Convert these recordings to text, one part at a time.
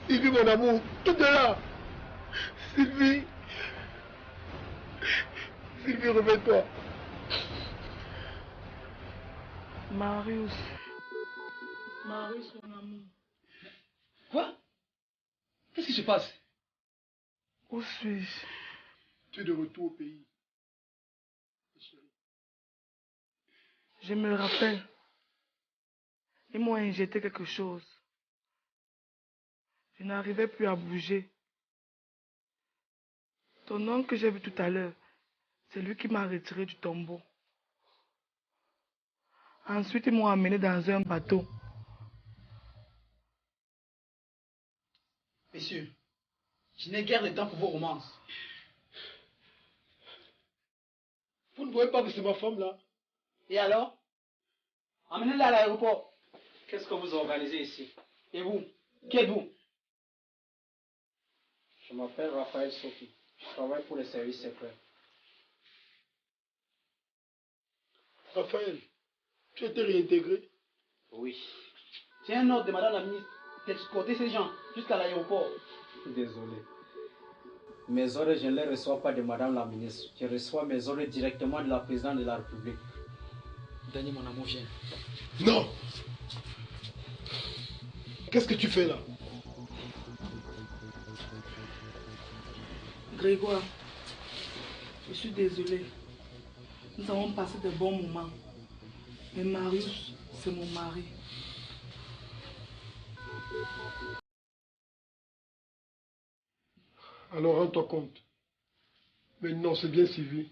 Sylvie, mon amour, tout est là. Sylvie. Sylvie, réveille-toi. Marius. Marius, mon amour. Quoi? Qu'est-ce qui se passe? Où suis-je? Tu es de retour au pays. Je me rappelle. Ils m'ont injecté quelque chose. Je n'arrivais plus à bouger. Ton oncle que j'ai vu tout à l'heure, c'est lui qui m'a retiré du tombeau. Ensuite, ils m'ont amené dans un bateau. Messieurs, je n'ai guère le temps pour vos romances. Vous ne voyez pas que c'est ma femme là? Et alors? Emmenez-la à l'aéroport. Qu'est-ce que vous organisez ici? Et vous? Qui êtes-vous? Je m'appelle Raphaël Sophie. Je travaille pour les services secrets. Raphaël, tu as été réintégré? Oui. J'ai un ordre de madame la ministre d'escorter ces gens jusqu'à l'aéroport. Désolé. Mes ordres, je ne les reçois pas de madame la ministre. Je reçois mes ordres directement de la présidente de la République. Daniel, mon amour, viens. Non! Qu'est-ce que tu fais là? Grégoire, je suis désolée. Nous avons passé de bons moments. Mais Marius, c'est mon mari. Alors rends-toi compte. Mais non, c'est bien Sylvie.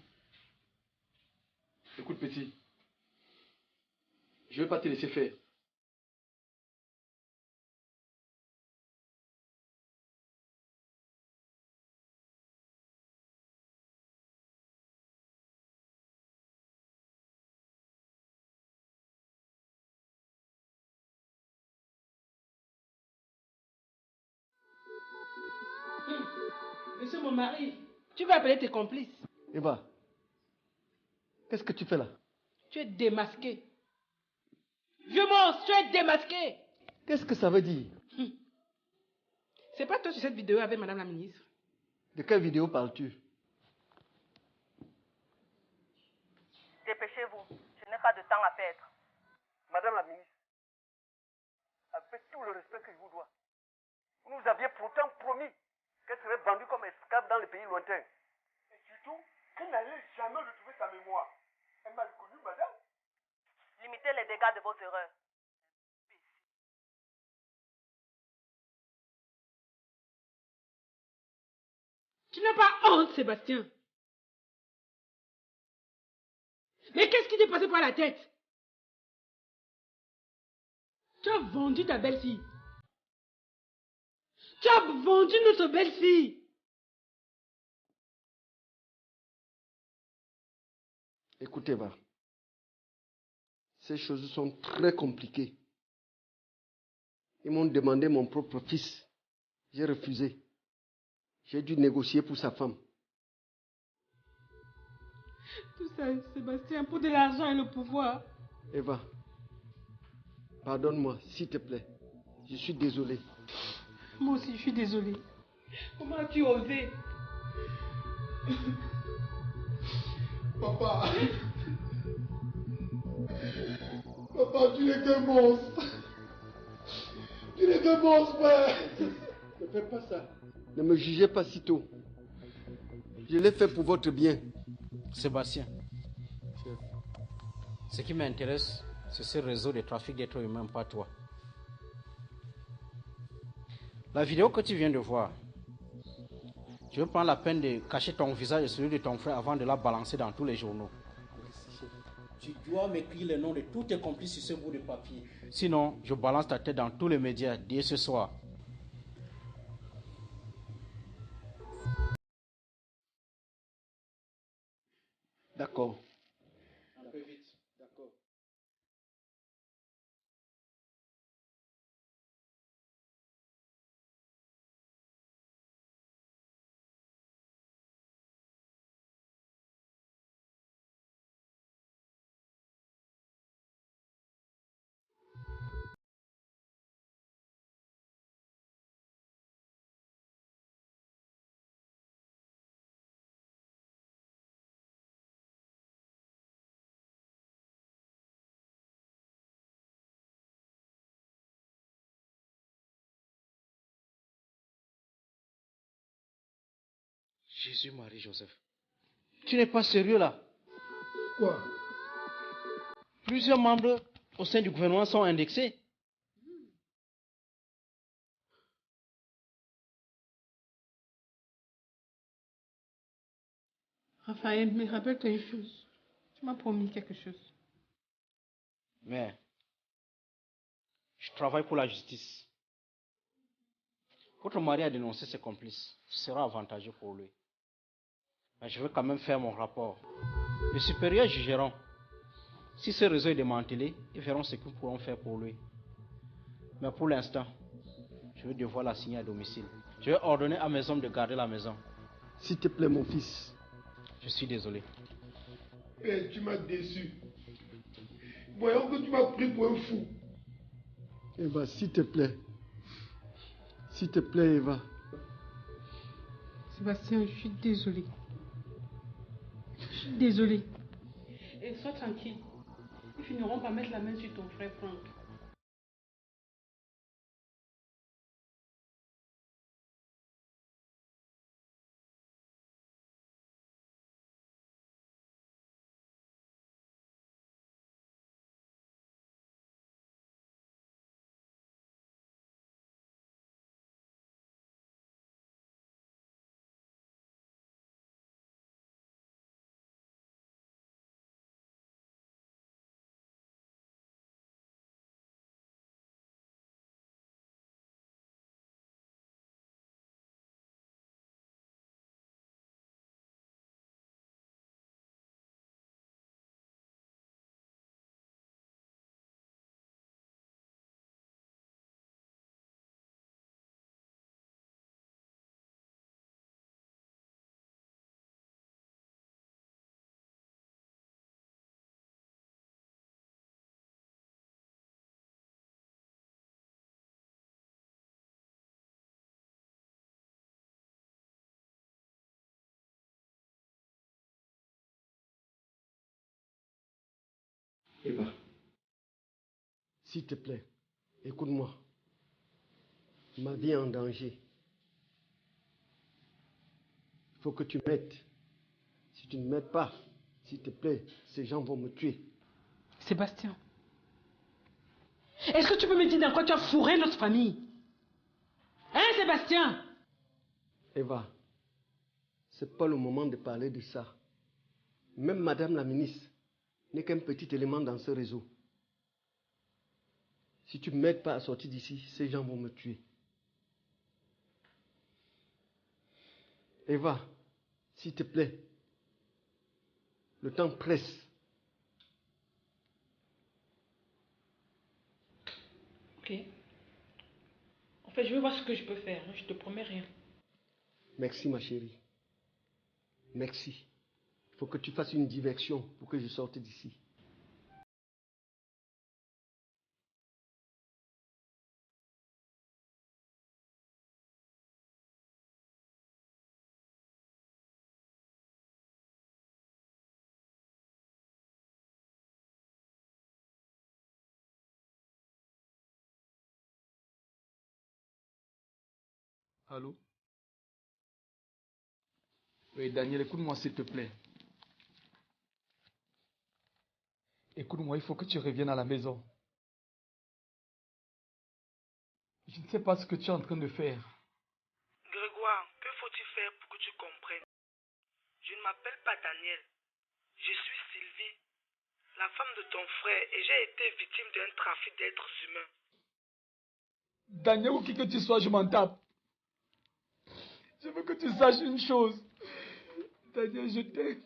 Écoute petit, je ne vais pas te laisser faire. Monsieur mon mari, tu vas appeler tes complices. Eva, qu'est-ce que tu fais là? Tu es démasqué. Vieux monstre, tu es démasqué. Qu'est-ce que ça veut dire? C'est pas toi sur cette vidéo avec madame la ministre. De quelle vidéo parles-tu? Dépêchez-vous, je n'ai pas de temps à perdre. Madame la ministre, avec tout le respect que je vous dois, vous nous aviez pourtant promis qu'elle serait vendue comme esclave dans les pays lointains. Et surtout, qu'elle n'allait jamais retrouver sa mémoire. Elle m'a reconnu, madame. Limitez les dégâts de vos erreurs. Tu n'as pas honte, Sébastien. Mais qu'est-ce qui t'est passé par la tête? Tu as vendu ta belle-fille. Tu as vendu notre belle-fille. Écoutez, Eva, ces choses sont très compliquées. Ils m'ont demandé mon propre fils. J'ai refusé. J'ai dû négocier pour sa femme. Tout ça, Sébastien, pour de l'argent et le pouvoir. Eva, pardonne-moi, s'il te plaît. Je suis désolé. Moi aussi, je suis désolée. Comment as-tu osé? Papa, papa, tu n'es qu'un monstre. Tu n'es qu'un monstre, père. Ne fais pas ça. Ne me jugez pas si tôt. Je l'ai fait pour votre bien. Sébastien, ce qui m'intéresse, c'est ce réseau de trafic d'êtres humains, pas toi. La vidéo que tu viens de voir, je veux prendre la peine de cacher ton visage et celui de ton frère avant de la balancer dans tous les journaux. Tu dois m'écrire le nom de tous tes complices sur ce bout de papier. Sinon, je balance ta tête dans tous les médias dès ce soir. D'accord. Jésus, Marie, Joseph. Tu n'es pas sérieux là? Quoi? Plusieurs membres au sein du gouvernement sont indexés. Raphaël, mais rappelle-toi une chose. Tu m'as promis quelque chose. Mais je travaille pour la justice. Votre mari a dénoncé ses complices. Ce sera avantageux pour lui. Mais je veux quand même faire mon rapport. Les supérieurs jugeront. Si ce réseau est démantelé, ils verront ce qu'ils pourront faire pour lui. Mais pour l'instant, je vais devoir la signer à domicile. Je vais ordonner à mes hommes de garder la maison. S'il te plaît, mon fils. Je suis désolé. Eh, tu m'as déçu. Voyons que tu m'as pris pour un fou. Eva, s'il te plaît. S'il te plaît, Eva. Sébastien, je suis désolée. Je suis désolée. Et sois tranquille. Ils finiront par mettre la main sur ton frère Franck. Eva, s'il te plaît, écoute-moi. Ma vie est en danger. Il faut que tu m'aides. Si tu ne m'aides pas, s'il te plaît, ces gens vont me tuer. Sébastien, est-ce que tu peux me dire dans quoi tu as fourré notre famille? Hein, Sébastien? Eva, c'est pas le moment de parler de ça. Même Madame la ministre n'est qu'un petit élément dans ce réseau. Si tu ne m'aides pas à sortir d'ici, ces gens vont me tuer. Eva, s'il te plaît, le temps presse. Ok. En fait, je vais voir ce que je peux faire. Je te promets rien. Merci, ma chérie. Merci. Il faut que tu fasses une diversion pour que je sorte d'ici. Allô? Oui, Daniel, écoute-moi s'il te plaît. Écoute-moi, il faut que tu reviennes à la maison. Je ne sais pas ce que tu es en train de faire. Grégoire, que faut-il faire pour que tu comprennes? Je ne m'appelle pas Daniel. Je suis Sylvie, la femme de ton frère, et j'ai été victime d'un trafic d'êtres humains. Daniel, ou qui que tu sois, je m'en tape. Je veux que tu saches une chose. Daniel, je t'aime.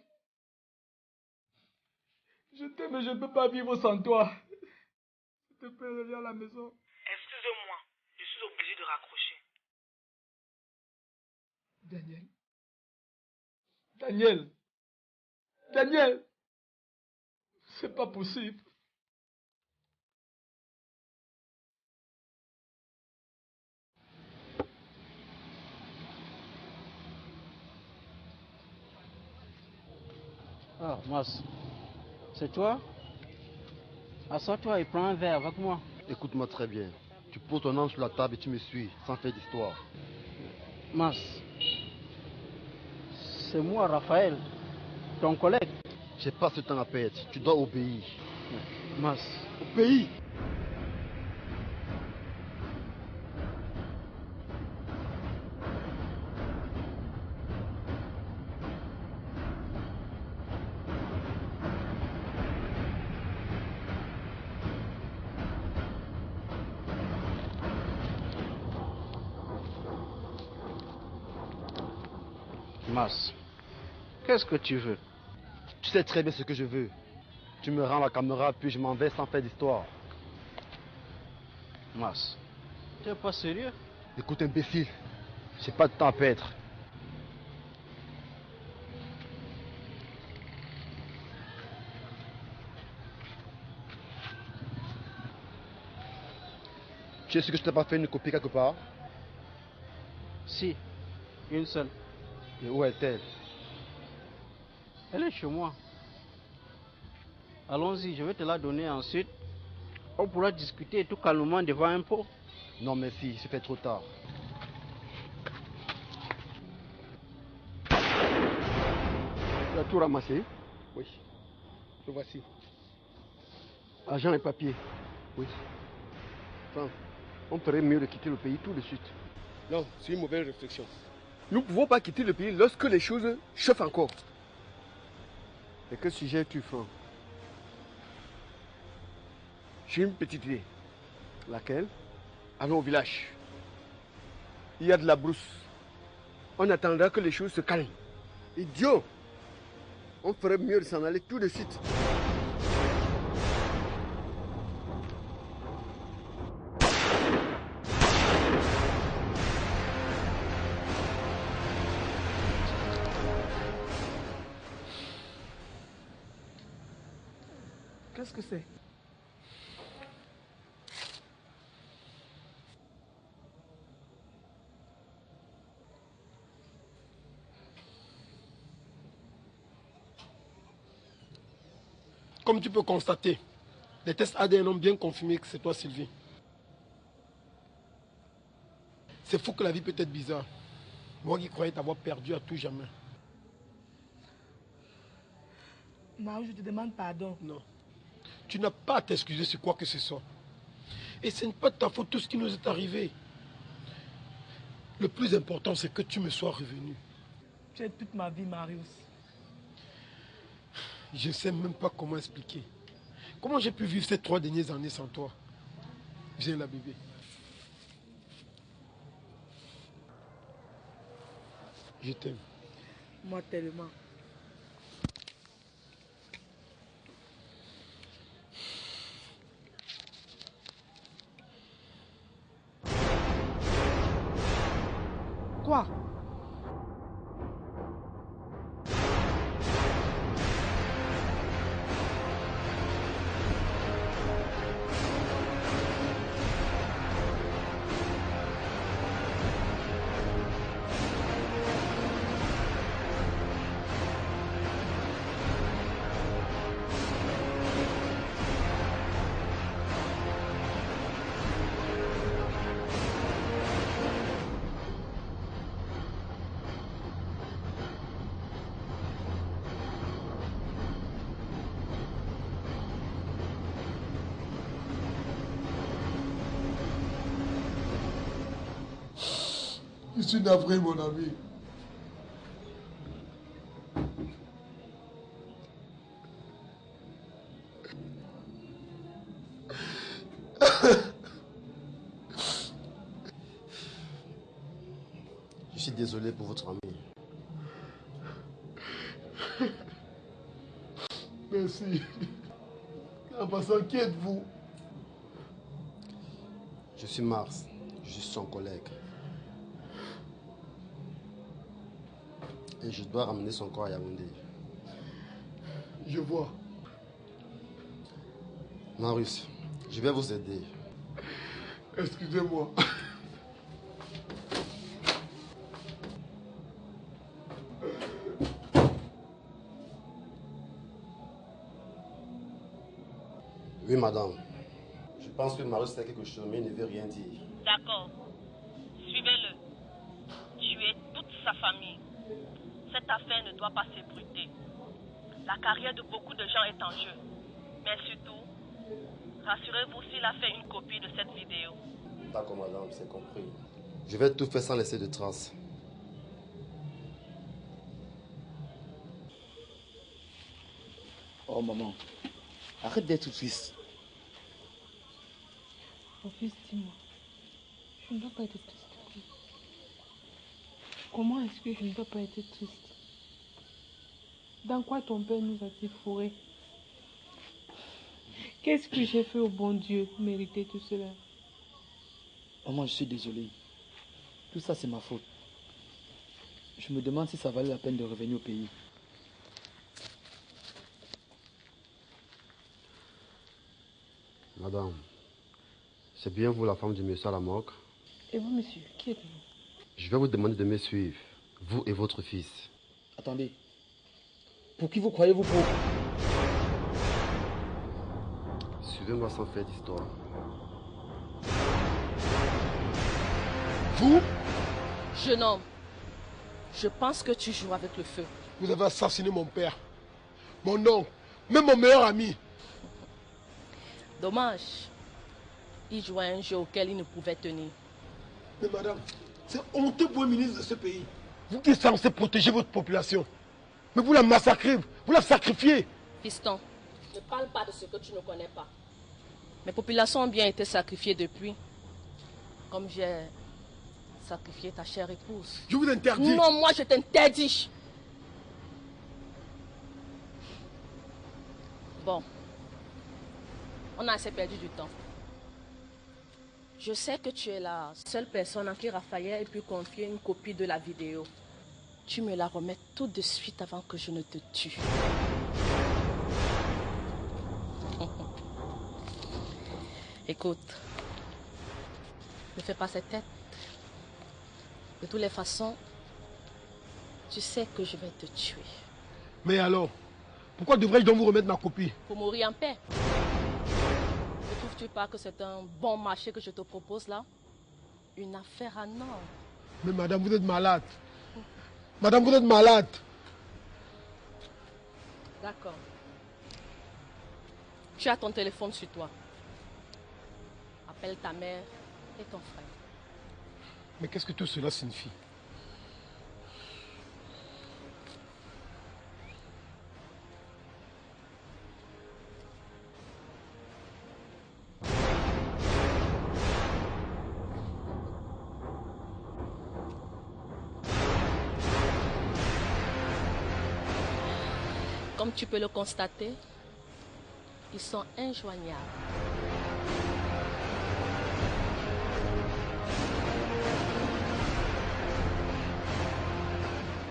Je t'aime et je ne peux pas vivre sans toi. S'il te plaît, reviens à la maison. Excusez-moi, je suis obligé de raccrocher. Daniel. Daniel. Daniel. C'est pas possible. Ah, Mas, c'est toi? Assois-toi et prends un verre avec moi. Écoute-moi très bien. Tu poses ton nom sur la table et tu me suis, sans faire d'histoire. Mas, c'est moi, Raphaël, ton collègue. J'ai pas ce temps à perdre. Tu dois obéir. Mas, Obéis. Mas, qu'est-ce que tu veux? Tu sais très bien ce que je veux. Tu me rends la caméra, puis je m'en vais sans faire d'histoire. Mas, tu n'es pas sérieux? Écoute, imbécile, j'ai pas de temps à perdre. Tu sais ce que je t'ai pas fait une copie quelque part? Si, une seule. Et où est-elle? Elle est chez moi. Allons-y, je vais te la donner ensuite. On pourra discuter tout calmement devant un pot. Non merci, il se fait trop tard. Tu as tout ramassé? Oui. Le voici. Argent et papier? Oui. Enfin, on ferait mieux de quitter le pays tout de suite. Non, c'est une mauvaise réflexion. Nous ne pouvons pas quitter le pays lorsque les choses chauffent encore. Et que sujet-tu, Franck? J'ai une petite idée. Laquelle? Allons au village. Il y a de la brousse. On attendra que les choses se calment. Idiot! On ferait mieux de s'en aller tout de suite. Qu'est-ce que c'est? Comme tu peux constater, les tests ADN ont bien confirmé que c'est toi, Sylvie. C'est fou que la vie peut être bizarre. Moi qui croyais t'avoir perdu à tout jamais. Non, je te demande pardon. Non. Tu n'as pas à t'excuser sur quoi que ce soit. Et ce n'est pas de ta faute tout ce qui nous est arrivé. Le plus important, c'est que tu me sois revenu. Tu es toute ma vie, Marius. Je ne sais même pas comment expliquer. Comment j'ai pu vivre ces 3 dernières années sans toi? Viens là, bébé. Je t'aime. Moi tellement. Quoi? Je suis navré, mon ami. Je suis désolé pour votre ami. Merci. En passant, qui êtes-vous? Je suis Mars. Je suis son collègue. Et je dois ramener son corps à Yaoundé. Je vois. Marius, je vais vous aider. Excusez-moi. Oui, madame. Je pense que Marius sait quelque chose, mais il ne veut rien dire. D'accord. Suivez-le. Tuez toute sa famille. Cette affaire ne doit pas s'ébruiter. La carrière de beaucoup de gens est en jeu. Mais surtout, rassurez-vous s'il a fait une copie de cette vidéo. D'accord, madame, c'est compris. Je vais tout faire sans laisser de traces. Oh maman, arrête d'être triste. Mon fils, dis-moi, je ne dois pas être triste. Comment est-ce que je ne dois pas être triste? Dans quoi ton père nous a-t-il fourré? Qu'est-ce que j'ai fait au bon Dieu pour mériter tout cela? Maman, je suis désolé. Tout ça, c'est ma faute. Je me demande si ça valait la peine de revenir au pays. Madame, c'est bien vous la femme du monsieur à la morgue? Et vous, monsieur, qui êtes-vous? Je vais vous demander de me suivre, vous et votre fils. Attendez. Pour qui vous croyez-vous pour? Suivez-moi sans faire d'histoire. Vous? Jeune homme, je pense que tu joues avec le feu. Vous avez assassiné mon père, mon oncle, même mon meilleur ami. Dommage. Il jouait à un jeu auquel il ne pouvait tenir. Mais madame, c'est honteux pour un ministre de ce pays. Vous qui êtes censé protéger votre population. Mais vous la massacrez, vous la sacrifiez. Fiston, ne parle pas de ce que tu ne connais pas. Mes populations ont bien été sacrifiées depuis. Comme j'ai sacrifié ta chère épouse. Je vous interdis. Non, moi je t'interdis. Bon. On a assez perdu du temps. Je sais que tu es la seule personne à qui Raphaël ait pu confier une copie de la vidéo. Tu me la remets tout de suite avant que je ne te tue. Écoute, ne fais pas cette tête. De toutes les façons, tu sais que je vais te tuer. Mais alors, pourquoi devrais-je donc vous remettre ma copie? Pour mourir en paix. Ne trouves-tu pas que c'est un bon marché que je te propose là? Une affaire en or. Mais madame, vous êtes malade. Madame, vous êtes malade. D'accord. Tu as ton téléphone sur toi. Appelle ta mère et ton frère. Mais qu'est-ce que tout cela signifie? Comme tu peux le constater, ils sont injoignables.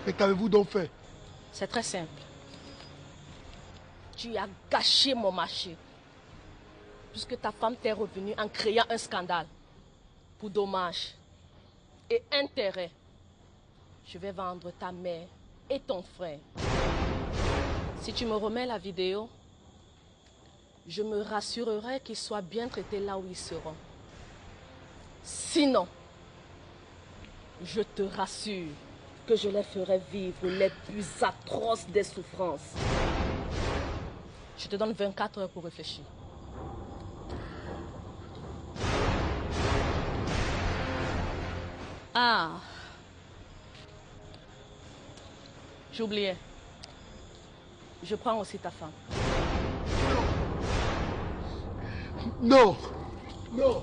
Mais qu'avez-vous donc fait? C'est très simple. Tu as gâché mon marché. Puisque ta femme t'est revenue en créant un scandale. Pour dommages et intérêts. Je vais vendre ta mère et ton frère. Si tu me remets la vidéo, je me rassurerai qu'ils soient bien traités là où ils seront. Sinon, je te rassure que je les ferai vivre les plus atroces des souffrances. Je te donne 24 heures pour réfléchir. Ah, j'oubliais. Je prends aussi ta femme. Non. Non.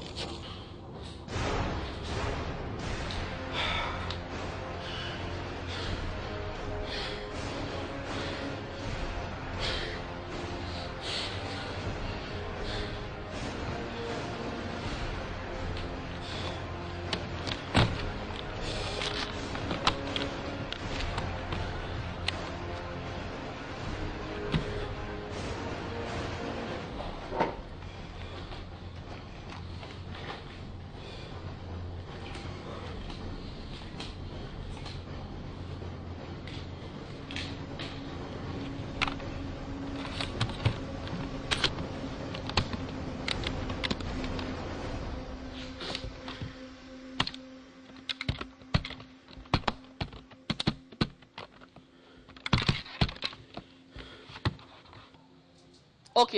Ok.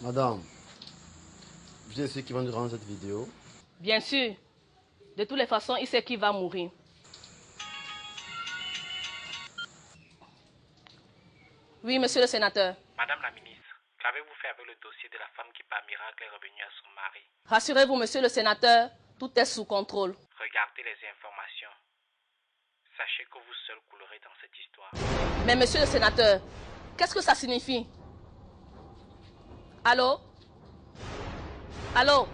Madame, vous êtes ceux qui vont nous rendre cette vidéo? Bien sûr. De toutes les façons, il sait qui va mourir. Oui, monsieur le sénateur. Madame la ministre, qu'avez-vous fait avec le dossier de la femme qui par miracle est revenue à son mari? Rassurez-vous, monsieur le sénateur, tout est sous contrôle. Regardez les informations. Sachez que vous seul coulerez dans cette histoire. Mais monsieur le sénateur, qu'est-ce que ça signifie? Allô? Allô?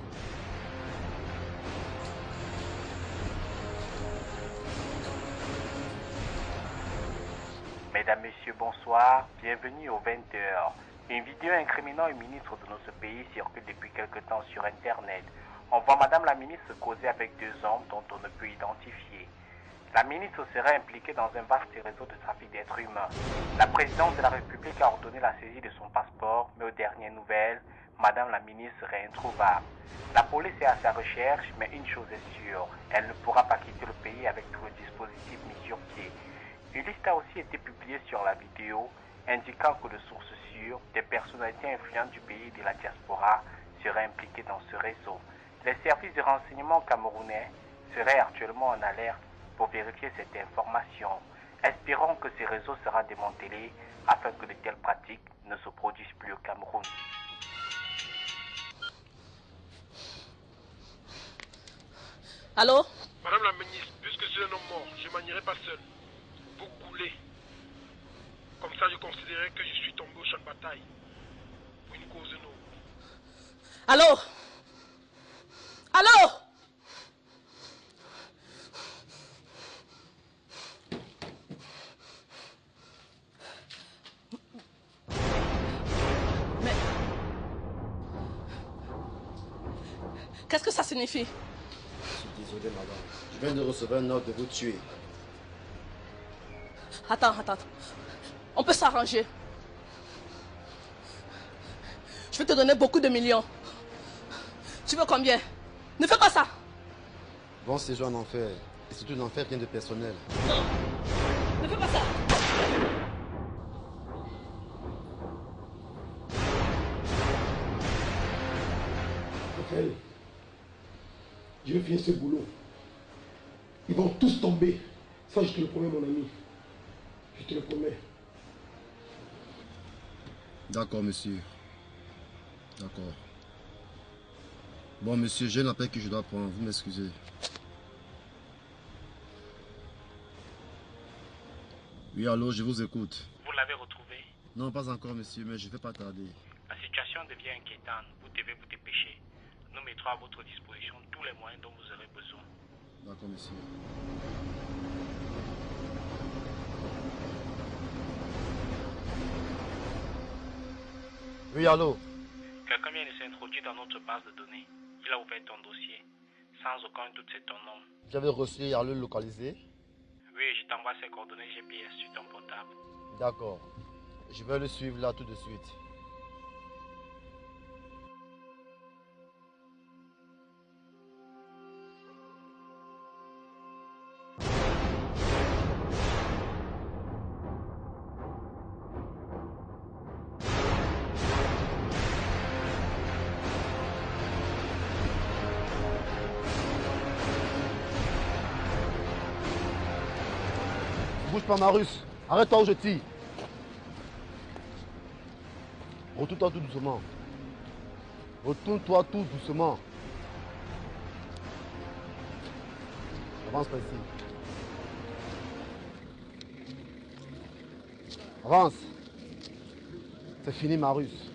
Mesdames, Messieurs, bonsoir. Bienvenue aux 20h. Une vidéo incriminant une ministre de notre pays circule depuis quelque temps sur Internet. On voit Madame la ministre causer avec deux hommes dont on ne peut identifier. La ministre serait impliquée dans un vaste réseau de trafic d'êtres humains. La présidente de la République a ordonné la saisie de son passeport, mais aux dernières nouvelles, Madame la ministre serait introuvable. La police est à sa recherche, mais une chose est sûre, elle ne pourra pas quitter le pays avec tout le dispositif mis sur pied. Une liste a aussi été publiée sur la vidéo, indiquant que de sources sûres, des personnalités influentes du pays et de la diaspora seraient impliquées dans ce réseau. Les services de renseignement camerounais seraient actuellement en alerte pour vérifier cette information. Espérons que ce réseau sera démantelé afin que de telles pratiques ne se produisent plus au Cameroun. Allô? Madame la ministre, puisque c'est un homme mort, je ne m'en irai pas seul. Vous coulez. Comme ça, je considérais que je suis tombé au champ de bataille pour une cause noble. Allô? Allô? Mais... Qu'est-ce que ça signifie? Je suis désolé, madame. Je viens de recevoir un ordre de vous tuer. Attends. On peut s'arranger. Je vais te donner beaucoup de millions. Tu veux combien? Ne fais pas ça. Bon séjour en enfer. Et surtout n'en fais rien de personnel. Non. Ne fais pas ça. Raphaël, je vais finir ce boulot. Ils vont tous tomber. Ça, je te le promets, mon ami. Je te le promets. D'accord, monsieur. D'accord. Bon, monsieur, j'ai un appel que je dois prendre. Vous m'excusez. Oui, allô, je vous écoute. Vous l'avez retrouvé? Non, pas encore, monsieur, mais je ne vais pas tarder. La situation devient inquiétante. Vous devez vous dépêcher. Nous mettrons à votre disposition tous les moyens dont vous aurez besoin. D'accord, monsieur. Oui, allô? Quelqu'un vient de s'introduire dans notre base de données. Il a ouvert ton dossier. Sans aucun doute, c'est ton nom. J'avais reçu à le localiser. Oui, je t'envoie ses coordonnées GPS sur ton portable. D'accord. Je vais le suivre là tout de suite. Bouge pas, Marus. Arrête-toi où je tire. Retourne-toi tout doucement. Retourne-toi tout doucement. Avance par ici. Avance. C'est fini, Marus.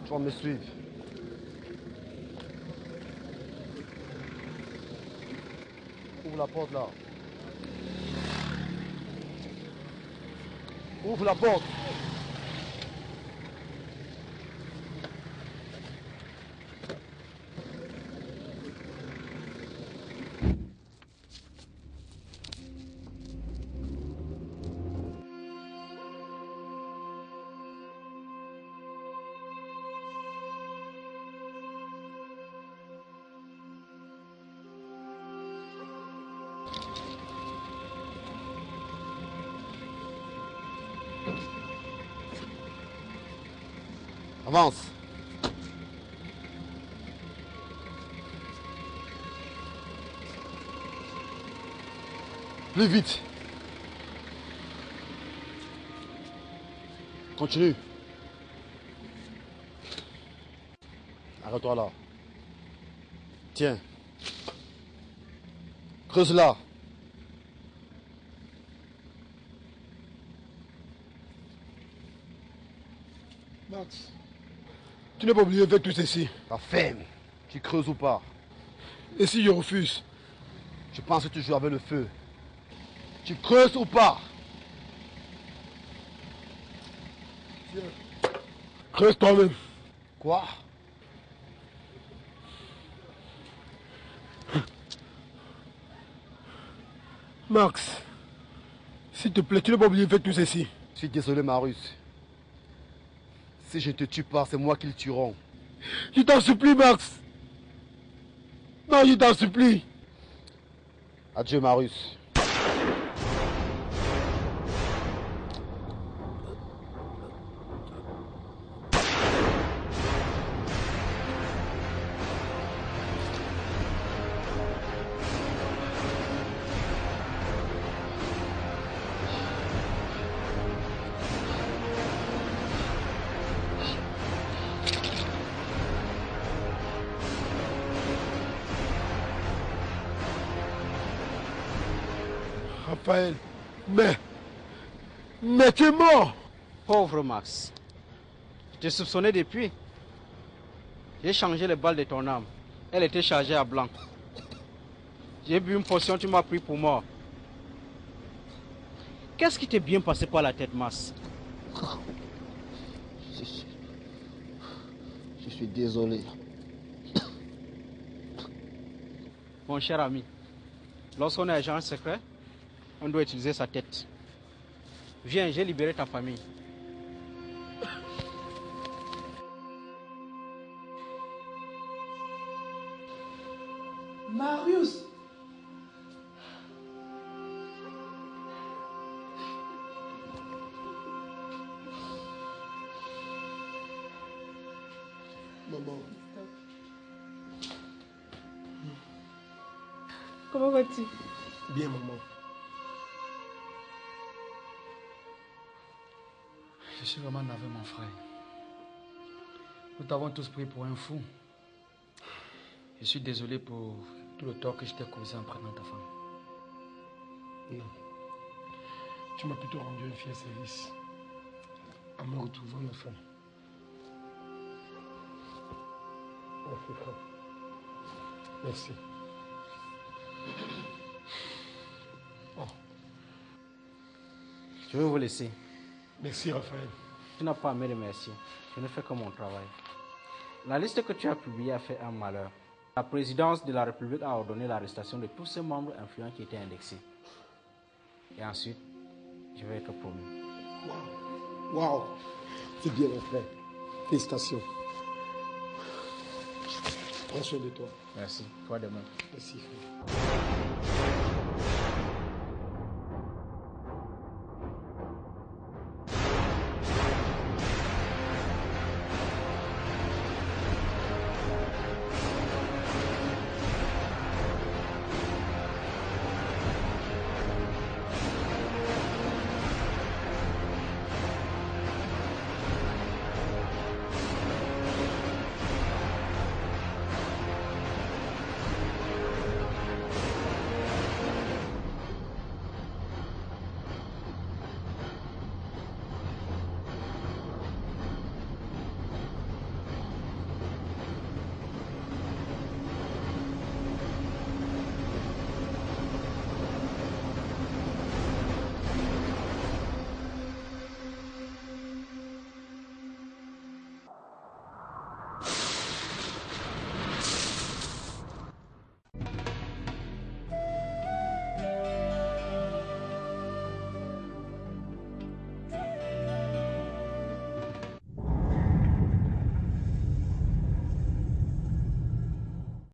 Tu vas me suivre. Ouvre la porte là. Ouvre la porte. Avance. Plus vite. Continue. Arrête-toi là. Tiens. Creuse là. Max, tu n'as pas oublié avec tout ceci. La ferme. Tu creuses ou pas? Et si je refuse? Je pense que tu joues avec le feu. Tu creuses ou pas? Tiens. Creuse toi-même. Quoi? Max, s'il te plaît, tu n'as pas oublié avec tout ceci. Je suis désolé, Marius. Si je ne te tue pas, c'est moi qui le tueront. Je t'en supplie, Max. Non, je t'en supplie. Adieu, Marius. Raphaël, mais tu es mort. Pauvre Max. Je te soupçonnais depuis. J'ai changé les balles de ton âme. Elle était chargée à blanc. J'ai bu une potion, tu m'as pris pour mort. Qu'est-ce qui t'est bien passé par la tête, Max? Je suis désolé. Mon cher ami, lorsqu'on est agent secret, on doit utiliser sa tête. Viens, j'ai libéré ta famille. Marius! Maman. Comment vas-tu? Bien, maman. Je suis vraiment navré, mon frère. Nous t'avons tous pris pour un fou. Je suis désolé pour tout le tort que je t'ai causé en prenant ta femme. Non. Tu m'as plutôt rendu un fier service en me retrouvant ma femme. Merci. Oh. Je vais vous laisser. Merci, Raphaël. Tu n'as pas à me remercier. Je ne fais que mon travail. La liste que tu as publiée a fait un malheur. La présidence de la République a ordonné l'arrestation de tous ces membres influents qui étaient indexés. Et ensuite, je vais être promu. Waouh! C'est bien, mon frère. Félicitations. Prends soin de toi. Merci. Toi de même. Merci, frère.